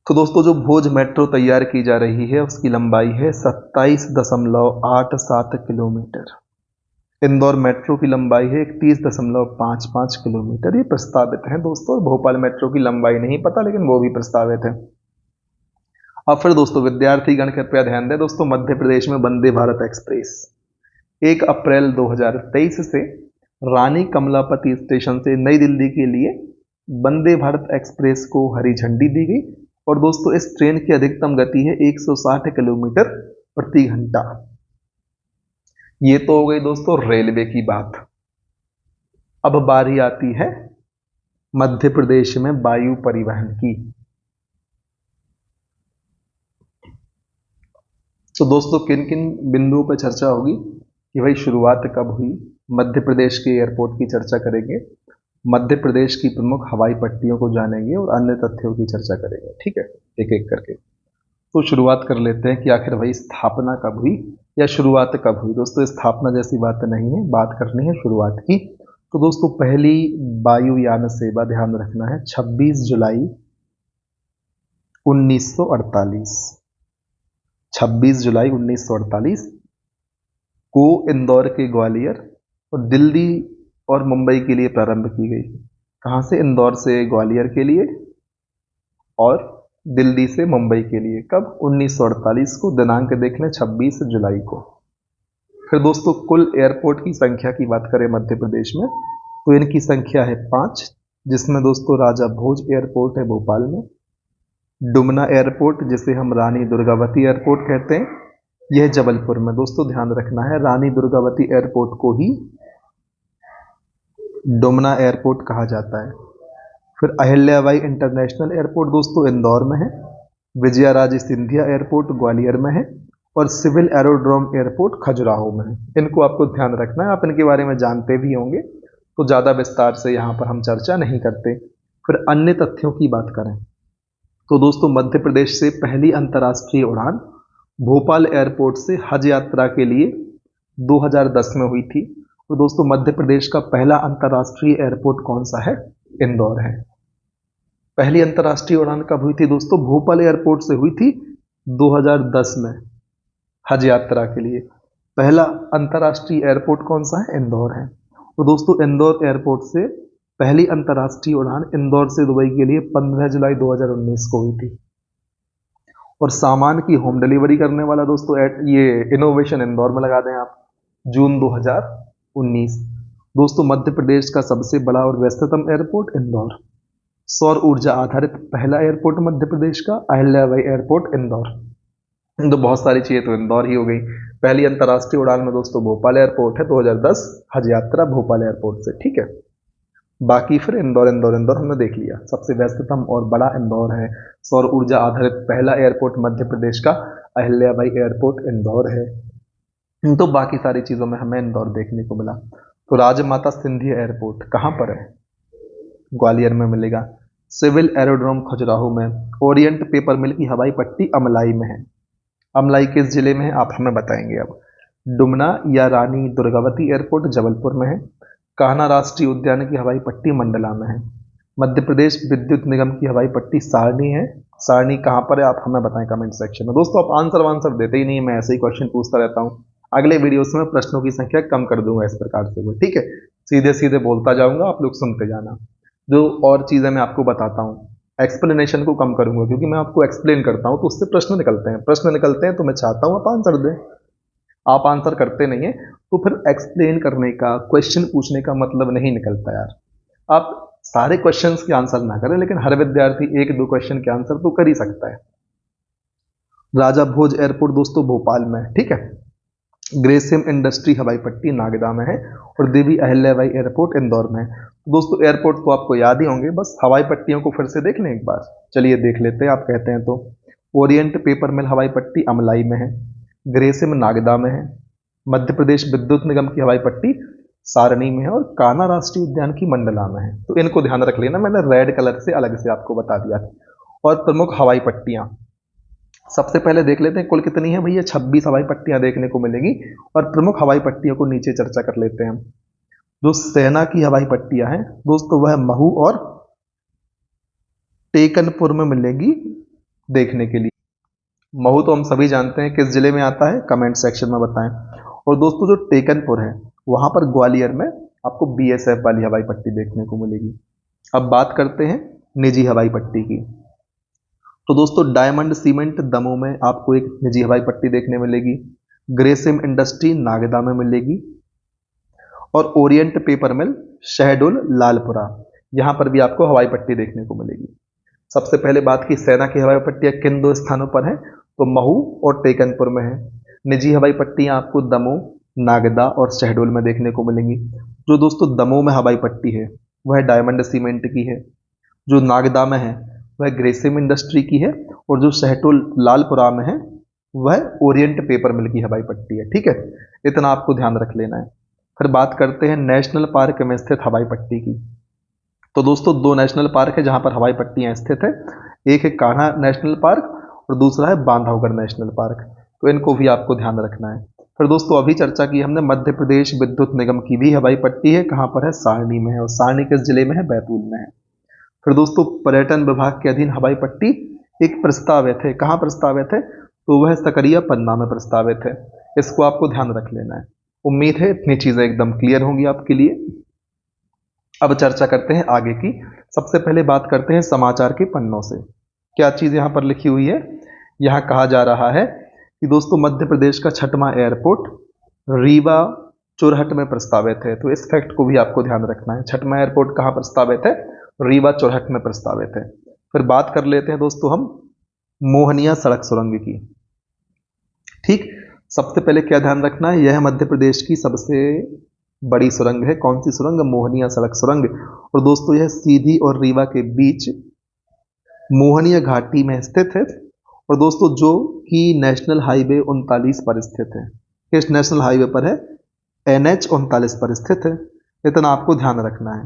तो दोस्तों जो भोज मेट्रो तैयार की जा रही है उसकी लंबाई है 27.87 किलोमीटर। इंदौर मेट्रो की लंबाई है 31.55 किलोमीटर। ये प्रस्तावित है दोस्तों। भोपाल मेट्रो की लंबाई नहीं पता लेकिन वो भी प्रस्तावित है। अब फिर दोस्तों विद्यार्थीगण कृपया ध्यान दें दोस्तों, मध्य प्रदेश में वंदे भारत एक्सप्रेस 1 अप्रैल 2023 से रानी कमलापति स्टेशन से नई दिल्ली के लिए वंदे भारत एक्सप्रेस को हरी झंडी दी गई। और दोस्तों इस ट्रेन की अधिकतम गति है 160 किलोमीटर प्रति घंटा। ये तो हो गई दोस्तों रेलवे की बात। अब बारी आती है मध्य प्रदेश में वायु परिवहन की। तो दोस्तों किन किन बिंदुओं पर चर्चा होगी कि भाई शुरुआत कब हुई, मध्य प्रदेश के एयरपोर्ट की चर्चा करेंगे, मध्य प्रदेश की प्रमुख हवाई पट्टियों को जानेंगे और अन्य तथ्यों की चर्चा करेंगे। ठीक है, एक एक करके। तो शुरुआत कर लेते हैं कि आखिर भाई स्थापना कब हुई या शुरुआत कब हुई। दोस्तों स्थापना जैसी बात नहीं है, बात करनी है शुरुआत की। तो दोस्तों पहली वायुयान सेवा ध्यान रखना है 26 जुलाई 1948। 26 जुलाई 1948 को इंदौर के ग्वालियर और दिल्ली और मुंबई के लिए प्रारंभ की गई। कहाँ से? इंदौर से ग्वालियर के लिए और दिल्ली से मुंबई के लिए। कब? 1948 को। दिनांक देख लें 26 जुलाई को। फिर दोस्तों कुल एयरपोर्ट की संख्या की बात करें मध्य प्रदेश में तो इनकी संख्या है 5, जिसमें दोस्तों राजा भोज एयरपोर्ट है भोपाल में, डुमना एयरपोर्ट जिसे हम रानी दुर्गावती एयरपोर्ट कहते हैं यह जबलपुर में। दोस्तों ध्यान रखना है रानी दुर्गावती एयरपोर्ट को ही डुमना एयरपोर्ट कहा जाता है। फिर अहिल्याबाई इंटरनेशनल एयरपोर्ट दोस्तों इंदौर में है, विजयाराजे सिंधिया एयरपोर्ट ग्वालियर में है और सिविल एरोड्रोम एयरपोर्ट खजुराहो में है। इनको आपको ध्यान रखना है, आप इनके बारे में जानते भी होंगे तो ज़्यादा विस्तार से यहाँ पर हम चर्चा नहीं करते। फिर अन्य तथ्यों की बात करें तो दोस्तों मध्य प्रदेश से पहली अंतर्राष्ट्रीय उड़ान भोपाल एयरपोर्ट से हज यात्रा के लिए 2010 में हुई थी। तो दोस्तों मध्य प्रदेश का पहला अंतर्राष्ट्रीय एयरपोर्ट कौन सा है? इंदौर है। पहली अंतर्राष्ट्रीय उड़ान कब हुई थी दोस्तों? भोपाल एयरपोर्ट से हुई थी 2010 में हज यात्रा के लिए। पहला अंतर्राष्ट्रीय एयरपोर्ट कौन सा है? इंदौर है। तो दोस्तों इंदौर एयरपोर्ट से पहली अंतर्राष्ट्रीय उड़ान इंदौर से दुबई के लिए 15 जुलाई 2019 को हुई थी। और सामान की होम डिलीवरी करने वाला दोस्तों ये इनोवेशन इंदौर में लगा दें आप, जून 2019। दोस्तों मध्य प्रदेश का सबसे बड़ा और व्यस्ततम एयरपोर्ट इंदौर। सौर ऊर्जा आधारित पहला एयरपोर्ट मध्य प्रदेश का अहिल्याबाई एयरपोर्ट इंदौर। तो बहुत सारी चीजें तो इंदौर ही हो गई। पहली अंतर्राष्ट्रीय उड़ान में दोस्तों भोपाल एयरपोर्ट है 2010 हज यात्रा भोपाल एयरपोर्ट से, ठीक है। बाकी फिर इंदौर इंदौर इंदौर हमने देख लिया। सबसे व्यस्ततम और बड़ा इंदौर है। सौर ऊर्जा आधारित पहला एयरपोर्ट मध्य प्रदेश का अहिल्याबाई एयरपोर्ट इंदौर है। तो बाकी सारी चीजों में हमें इंदौर देखने को मिला। तो राजमाता सिंधिया एयरपोर्ट कहाँ पर है? ग्वालियर में मिलेगा। सिविल एरोड्रोम खजुराहो में। ओरिएंट पेपर मिल की हवाई पट्टी अमलाई में है। अमलाई किस जिले में है आप हमें बताएंगे अब। डुमना या रानी दुर्गावती एयरपोर्ट जबलपुर में है। कान्हा राष्ट्रीय उद्यान की हवाई पट्टी मंडला में है। मध्य प्रदेश विद्युत निगम की हवाई पट्टी सारणी है। सारणी कहाँ पर है आप हमें बताएं कमेंट सेक्शन में। दोस्तों आप आंसर देते ही नहीं, मैं ऐसे ही क्वेश्चन पूछता रहता हूँ। अगले वीडियोस में प्रश्नों की संख्या कम कर दूंगा इस प्रकार से वो, ठीक है। सीधे सीधे बोलता जाऊंगा, आप लोग सुनते जाना। जो और चीजें मैं आपको बताता हूँ, एक्सप्लेनेशन को कम करूंगा, क्योंकि मैं आपको एक्सप्लेन करता हूँ तो उससे प्रश्न निकलते हैं तो मैं चाहता हूँ आप आंसर दें। आप आंसर करते नहीं है तो फिर एक्सप्लेन करने का, क्वेश्चन पूछने का मतलब नहीं निकलता यार। आप सारे क्वेश्चंस के आंसर ना करें, लेकिन हर विद्यार्थी एक दो क्वेश्चन के आंसर तो कर ही सकता है। राजा भोज एयरपोर्ट दोस्तों भोपाल में है, ठीक है। ग्रेसिम इंडस्ट्री हवाई पट्टी नागदा में है और देवी अहिल्याबाई एयरपोर्ट इंदौर में है। दोस्तों एयरपोर्ट तो आपको याद ही होंगे, बस हवाई पट्टियों को फिर से देख लें एक बार। चलिए देख लेते हैं, आप कहते हैं तो। ओरिएंट पेपर मिल हवाई पट्टी अमलाई में है। ग्रेसिम नागदा में है। मध्य प्रदेश विद्युत निगम की हवाई पट्टी सारणी में है और कान्हा राष्ट्रीय उद्यान की मंडला में है। तो इनको ध्यान रख लेना, मैंने रेड कलर से अलग से आपको बता दिया। और प्रमुख हवाई पट्टियां सबसे पहले देख लेते हैं कुल कितनी है भैया। 26 हवाई पट्टियां देखने को मिलेगी। और प्रमुख हवाई पट्टियों को नीचे चर्चा कर लेते हैं। जो सेना की हवाई पट्टियां हैं दोस्तों वह महू और टेकनपुर में मिलेगी देखने के लिए। महू तो हम सभी जानते हैं किस जिले में आता है, कमेंट सेक्शन में बताएं। और दोस्तों जो टेकनपुर है वहां पर ग्वालियर में आपको बीएसएफ वाली हवाई पट्टी देखने को मिलेगी। अब बात करते हैं निजी हवाई पट्टी की। तो दोस्तों डायमंड सीमेंट दमोह में आपको एक निजी हवाई पट्टी देखने मिलेगी। ग्रेसिम इंडस्ट्री नागदा में मिलेगी। और ओरिएंट पेपर मिल शहडोल लालपुरा, यहां पर भी आपको हवाई पट्टी देखने को मिलेगी। सबसे पहले बात की सेना की हवाई पट्टियां किन दो स्थानों पर है, तो महू और टेकनपुर में है। निजी हवाई पट्टियां आपको दमोह, नागदा और शहडोल में देखने को मिलेंगी। जो दोस्तों दमोह में हवाई पट्टी है वह डायमंड सीमेंट की है। जो नागदा में है वह ग्रेसिम इंडस्ट्री की है। और जो शहडोल लालपुरा में है वह ओरिएंट पेपर मिल की हवाई पट्टी है, ठीक है। इतना आपको ध्यान रख लेना है। फिर बात करते हैं नेशनल पार्क में स्थित हवाई पट्टी की। तो दोस्तों दो नेशनल पार्क है जहां पर हवाई पट्टियां स्थित है। एक है कान्हा नेशनल पार्क और दूसरा है बांधवगढ़ नेशनल पार्क। तो इनको भी आपको ध्यान रखना है। फिर दोस्तों अभी चर्चा की हमने मध्य प्रदेश विद्युत निगम की भी हवाई पट्टी है, कहां पर है, सारणी में है। और सारणी किस जिले में है, बैतूल में है। फिर दोस्तों पर्यटन विभाग के अधीन हवाई पट्टी एक प्रस्तावित है, कहां प्रस्तावित है, तो वह सकरिया पन्ना में प्रस्तावित है। इसको आपको ध्यान रख लेना है। उम्मीद है इतनी चीजें एकदम क्लियर होंगी आपके लिए। अब चर्चा करते हैं आगे की। सबसे पहले बात करते हैं समाचार के पन्नों से। क्या चीज यहां पर लिखी हुई है, यहां कहा जा रहा है कि दोस्तों मध्य प्रदेश का छठवां एयरपोर्ट रीवा चोरहट में प्रस्तावित है। तो इस फैक्ट को भी आपको ध्यान रखना है। छठवां एयरपोर्ट कहां प्रस्तावित है, रीवा चोरहट में प्रस्तावित है। फिर बात कर लेते हैं दोस्तों हम मोहनिया सड़क सुरंग की। ठीक, सबसे पहले क्या ध्यान रखना है, यह मध्य प्रदेश की सबसे बड़ी सुरंग है। कौन सी सुरंग, मोहनिया सड़क सुरंग। और दोस्तों यह सीधी और रीवा के बीच मोहनिया घाटी में स्थित है। और दोस्तों जो कि नेशनल हाईवे 39 पर स्थित है। किस नेशनल हाईवे पर है, NH 39 पर स्थित है। इतना आपको ध्यान रखना है।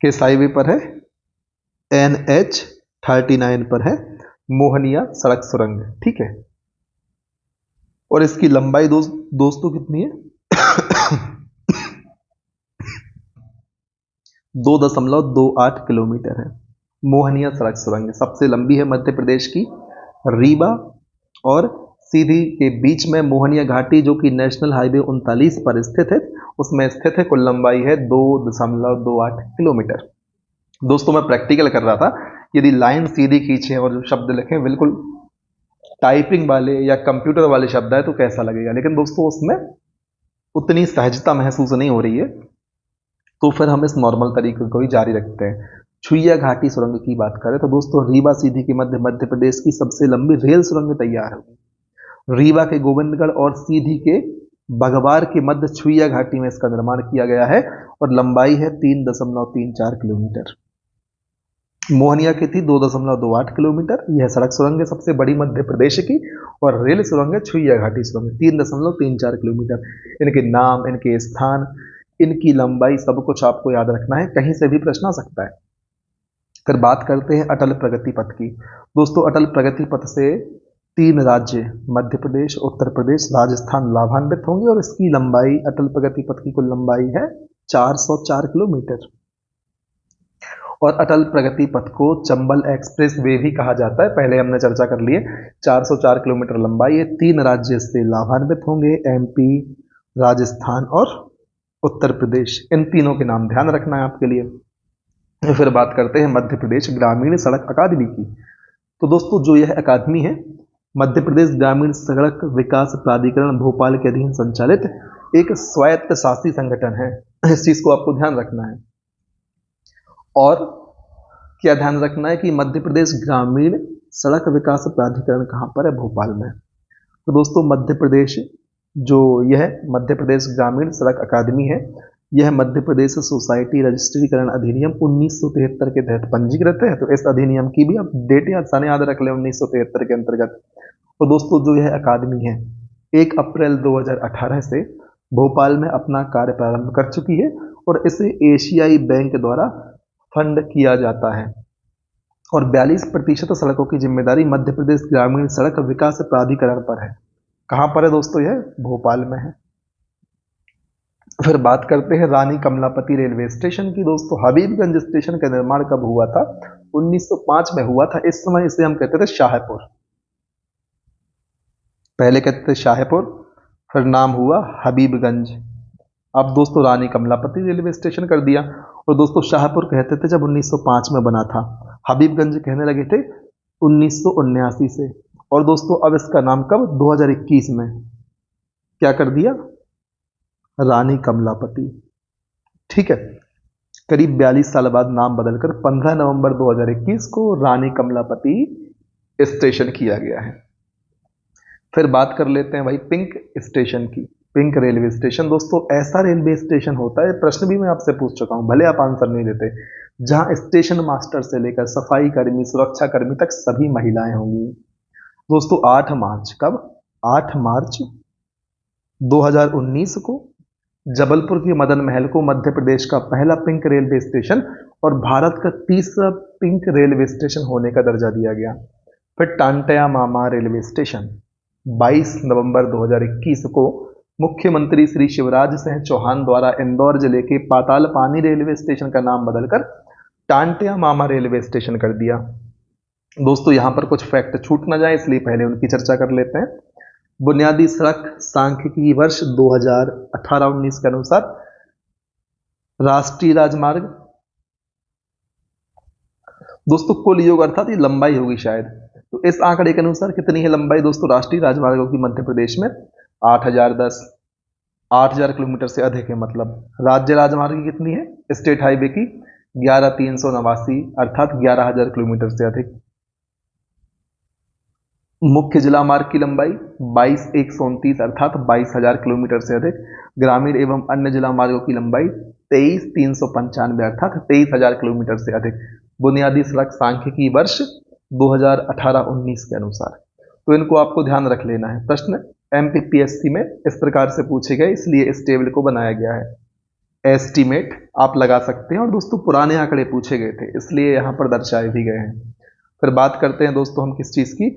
किस हाईवे पर है, NH 39 पर है मोहनिया सड़क सुरंग, ठीक है। और इसकी लंबाई दोस्तों कितनी है 2.28 किलोमीटर है। मोहनिया सड़क सुरंग सबसे लंबी है मध्य प्रदेश की। रीवा और सीधी के बीच में मोहनिया घाटी जो कि नेशनल हाईवे 39 पर स्थित है, उसमें स्थित है। कुल लंबाई है 2.28 किलोमीटर। दोस्तों मैं प्रैक्टिकल कर रहा था, यदि लाइन सीधी खींचे और जो शब्द लिखें बिल्कुल टाइपिंग वाले या कंप्यूटर वाले शब्द है तो कैसा लगेगा, लेकिन दोस्तों उसमें उतनी सहजता महसूस नहीं हो रही है, तो फिर हम इस नॉर्मल तरीके को ही जारी रखते हैं। छुइया घाटी सुरंग की बात करें तो दोस्तों रीवा सीधी के मध्य प्रदेश की सबसे लंबी रेल सुरंग तैयार होगी। रीवा के गोविंदगढ़ और सीधी के बगवार के मध्य छुइया घाटी में इसका निर्माण किया गया है और लंबाई है 3.34 किलोमीटर। मोहनिया की थी 2.28 किलोमीटर। यह सड़क सुरंग है सबसे बड़ी मध्य प्रदेश की, और रेल सुरंग है छुइया घाटी सुरंग 3.34 किलोमीटर। इनके नाम, इनके स्थान, इनकी लंबाई सब कुछ आपको याद रखना है, कहीं से भी प्रश्न आ सकता है। फिर बात करते हैं अटल प्रगति पथ की। दोस्तों अटल प्रगति पथ से 3 राज्य मध्य प्रदेश, उत्तर प्रदेश, राजस्थान लाभान्वित होंगे और इसकी लंबाई, अटल प्रगति पथ की कुल लंबाई है 404 किलोमीटर। और अटल प्रगति पथ को चंबल एक्सप्रेस वे भी कहा जाता है, पहले हमने चर्चा कर लिए। 404 किलोमीटर लंबाई है, 3 राज्य से लाभान्वित होंगे, एमपी, राजस्थान और उत्तर प्रदेश। इन तीनों के नाम ध्यान रखना है आपके लिए। फिर बात करते हैं मध्य प्रदेश ग्रामीण सड़क अकादमी की। तो दोस्तों जो यह अकादमी है, मध्य प्रदेश ग्रामीण सड़क विकास प्राधिकरण भोपाल के अधीन संचालित एक स्वायत्त शासी संगठन है। इस चीज को आपको ध्यान रखना है। और क्या ध्यान रखना है कि मध्य प्रदेश ग्रामीण सड़क विकास प्राधिकरण कहाँ पर है? भोपाल में। तो दोस्तों मध्य प्रदेश जो यह मध्य प्रदेश ग्रामीण सड़क अकादमी है, यह मध्य प्रदेश सोसाइटी रजिस्ट्रीकरण अधिनियम 1973 के तहत पंजीकृत है। तो इस अधिनियम की भी आप डेट याद रख लें, 1973 के अंतर्गत। तो दोस्तों जो यह अकादमी है 1 अप्रैल 2018 से भोपाल में अपना कार्य प्रारंभ कर चुकी है और इसे एशियाई बैंक द्वारा फंड किया जाता है। और 42% सड़कों की जिम्मेदारी मध्य प्रदेश ग्रामीण सड़क विकास प्राधिकरण पर है। कहां पर है दोस्तों? यह भोपाल में है। फिर बात करते हैं रानी कमलापति रेलवे स्टेशन की। दोस्तों हबीबगंज स्टेशन का निर्माण कब हुआ था? 1905 में हुआ था। इस समय इसे हम कहते थे शाहपुर, पहले कहते थे शाहपुर, फिर नाम हुआ हबीबगंज। अब दोस्तों रानी कमलापति रेलवे स्टेशन कर दिया। और दोस्तों शाहपुर कहते थे जब 1905 में बना था, हबीबगंज कहने लगे थे 1979 से। और दोस्तों अब इसका नाम कब? 2021 में क्या कर दिया? रानी कमलापति। ठीक है, करीब 42 साल बाद नाम बदलकर 15 नवंबर 2021 को रानी कमलापति स्टेशन किया गया है। फिर बात कर लेते हैं भाई पिंक स्टेशन की। पिंक रेलवे स्टेशन दोस्तों ऐसा रेलवे स्टेशन होता है, प्रश्न भी मैं आपसे पूछ चुका हूं, भले आप आंसर नहीं देते, जहां स्टेशन मास्टर से लेकर सफाई कर्मी, सुरक्षा कर्मी तक सभी महिलाएं होंगी। दोस्तों 8 मार्च, कब? 8 मार्च 2019 को जबलपुर के मदन महल को मध्य प्रदेश का पहला पिंक रेलवे स्टेशन और भारत का तीसरा पिंक रेलवे स्टेशन होने का दर्जा दिया गया। फिर टांटिया मामा रेलवे स्टेशन 22 नवंबर 2021 को मुख्यमंत्री श्री शिवराज सिंह चौहान द्वारा इंदौर जिले के पातालपानी रेलवे स्टेशन का नाम बदलकर टांटिया मामा रेलवे स्टेशन कर दिया। दोस्तों यहां पर कुछ फैक्ट छूट ना जाए इसलिए पहले उनकी चर्चा कर लेते हैं। बुनियादी सड़क सांख्यिकी वर्ष 2018-19 के अनुसार राष्ट्रीय राजमार्ग, दोस्तों कुल योग अर्थात ये लंबाई होगी शायद, तो इस आंकड़े के अनुसार कितनी है लंबाई दोस्तों राष्ट्रीय राजमार्गों की मध्य प्रदेश में? 8010 किलोमीटर से अधिक है। मतलब राज्य राजमार्ग की कितनी है? स्टेट हाईवे की 11389 अर्थात 11000 किलोमीटर से अधिक। मुख्य जिला मार्ग की लंबाई 22129 अर्थात 22000 किलोमीटर से अधिक। ग्रामीण एवं अन्य जिला मार्गों की लंबाई 23395 अर्थात 23000 किलोमीटर से अधिक। बुनियादी सड़क सांख्यिकी वर्ष 2018-19 के अनुसार। तो इनको आपको ध्यान रख लेना है, प्रश्न एमपीपीएससी में इस प्रकार से पूछे गए, इसलिए इस टेबल को बनाया गया है। एस्टीमेट आप लगा सकते हैं और दोस्तों पुराने आंकड़े पूछे गए थे इसलिए यहां पर दर्शाए भी गए हैं। फिर बात करते हैं दोस्तों हम किस चीज की?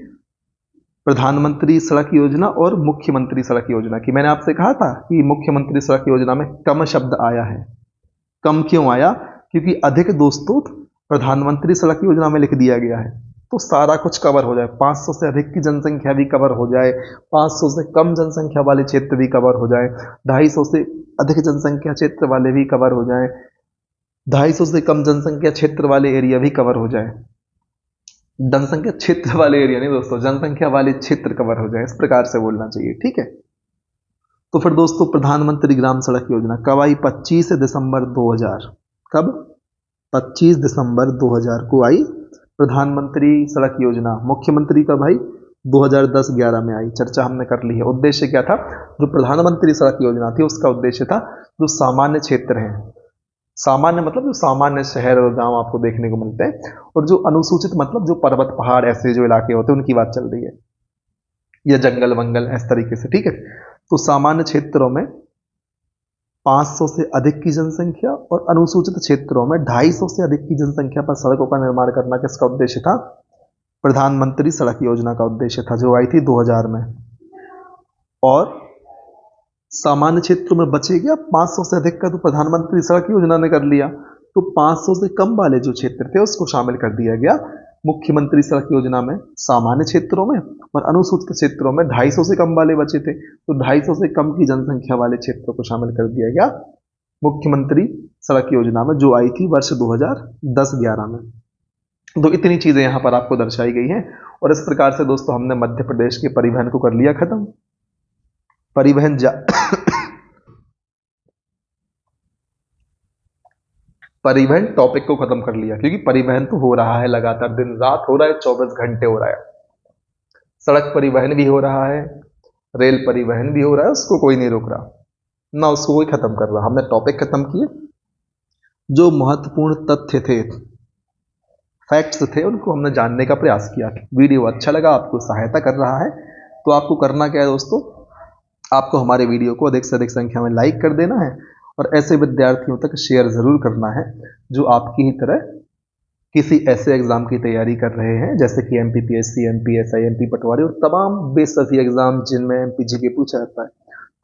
प्रधानमंत्री सड़क योजना और मुख्यमंत्री सड़क योजना की। मैंने आपसे कहा था कि मुख्यमंत्री सड़क योजना में कम शब्द आया है। कम क्यों आया? क्योंकि अधिक दोस्तों प्रधानमंत्री सड़क योजना में लिख दिया गया है। तो सारा कुछ कवर हो जाए, 500 से अधिक की जनसंख्या भी कवर हो जाए, 500 से कम जनसंख्या वाले क्षेत्र भी कवर हो जाए, 250 से अधिक जनसंख्या क्षेत्र वाले भी कवर हो जाए, 250 से कम जनसंख्या क्षेत्र वाले एरिया भी कवर हो जाए। जनसंख्या क्षेत्र वाले एरिया नहीं दोस्तों, जनसंख्या वाले क्षेत्र कवर हो जाए, इस प्रकार से बोलना चाहिए, ठीक है। तो फिर दोस्तों प्रधानमंत्री ग्राम सड़क योजना कब आई? 25 दिसंबर 2000। कब? 25 दिसंबर 2000 को आई प्रधानमंत्री सड़क योजना। मुख्यमंत्री कब आई? 2010-11 में आई, चर्चा हमने कर ली है। उद्देश्य क्या था? जो प्रधानमंत्री सड़क योजना थी उसका उद्देश्य था जो सामान्य क्षेत्र हैं, सामान्य मतलब जो सामान्य शहर और गांव आपको देखने को मिलते हैं, और जो अनुसूचित मतलब जो पर्वत पहाड़ ऐसे जो इलाके होते हैं उनकी बात चल रही है, या जंगल वंगल इस तरीके से, ठीक है। तो सामान्य क्षेत्रों में 500 से अधिक की जनसंख्या और अनुसूचित क्षेत्रों में 250 से अधिक की जनसंख्या पर सड़कों का निर्माण करना किसका उद्देश्य था? प्रधानमंत्री सड़क योजना का उद्देश्य था, जो आई थी 2000 में। और सामान्य क्षेत्रों में बचे गया 500 से अधिक का, तो प्रधानमंत्री सड़क योजना ने कर लिया, तो 500 से कम वाले जो क्षेत्र थे उसको शामिल कर दिया गया मुख्यमंत्री सड़क योजना में सामान्य क्षेत्रों में, और अनुसूचित क्षेत्रों में 250 से कम वाले बचे थे, तो 250 से कम की जनसंख्या वाले क्षेत्रों को शामिल कर दिया गया मुख्यमंत्री सड़क योजना में, जो आई थी वर्ष 2010-11 में। तो इतनी चीजें यहाँ पर आपको दर्शाई गई हैं, और इस प्रकार से दोस्तों हमने मध्य प्रदेश के परिवहन को कर लिया खत्म। परिवहन परिवहन टॉपिक को खत्म कर लिया, क्योंकि परिवहन तो हो रहा है लगातार, दिन रात हो रहा है, 24 घंटे हो रहा है। सड़क परिवहन भी हो रहा है, रेल परिवहन भी हो रहा है, उसको कोई नहीं रोक रहा, ना उसको कोई खत्म कर रहा। हमने टॉपिक खत्म किए, जो महत्वपूर्ण तथ्य थे, फैक्ट्स थे, उनको हमने जानने का प्रयास किया। वीडियो अच्छा लगा, आपको सहायता कर रहा है, तो आपको करना क्या है दोस्तों? आपको हमारे वीडियो को अधिक से अधिक संख्या में लाइक कर देना है, और ऐसे विद्यार्थियों तक शेयर जरूर करना है जो आपकी ही तरह किसी ऐसे एग्जाम की तैयारी कर रहे हैं, जैसे कि MPPSC, MPSI, MP पटवारी और तमाम बेसब्री एग्जाम जिनमें MPGK पूछा जाता है,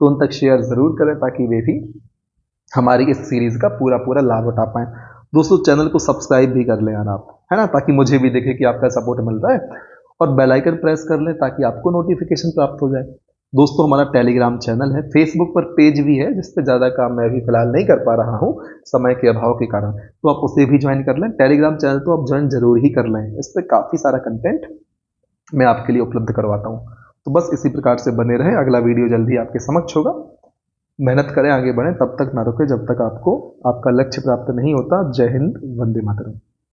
तो उन तक शेयर जरूर करें ताकि वे भी हमारी इस सीरीज का पूरा पूरा लाभ उठा पाएं। दोस्तों चैनल को सब्सक्राइब भी कर लें यार आप, है ना, ताकि मुझे भी दिखे कि आपका सपोर्ट मिल रहा है, और बेल आइकन प्रेस कर लें ताकि आपको नोटिफिकेशन प्राप्त हो जाए। दोस्तों हमारा टेलीग्राम चैनल है, फेसबुक पर पेज भी है, जिस पे ज़्यादा काम मैं अभी फिलहाल नहीं कर पा रहा हूँ समय के अभाव के कारण, तो आप उसे भी ज्वाइन कर लें। टेलीग्राम चैनल तो आप ज्वाइन जरूर ही कर लें, इस पर काफ़ी सारा कंटेंट मैं आपके लिए उपलब्ध करवाता हूँ। तो बस इसी प्रकार से बने रहें, अगला वीडियो जल्दी आपके समक्ष होगा। मेहनत करें, आगे बढ़ें, तब तक ना रुकें जब तक आपको आपका लक्ष्य प्राप्त नहीं होता। जय हिंद, वंदे मातरम।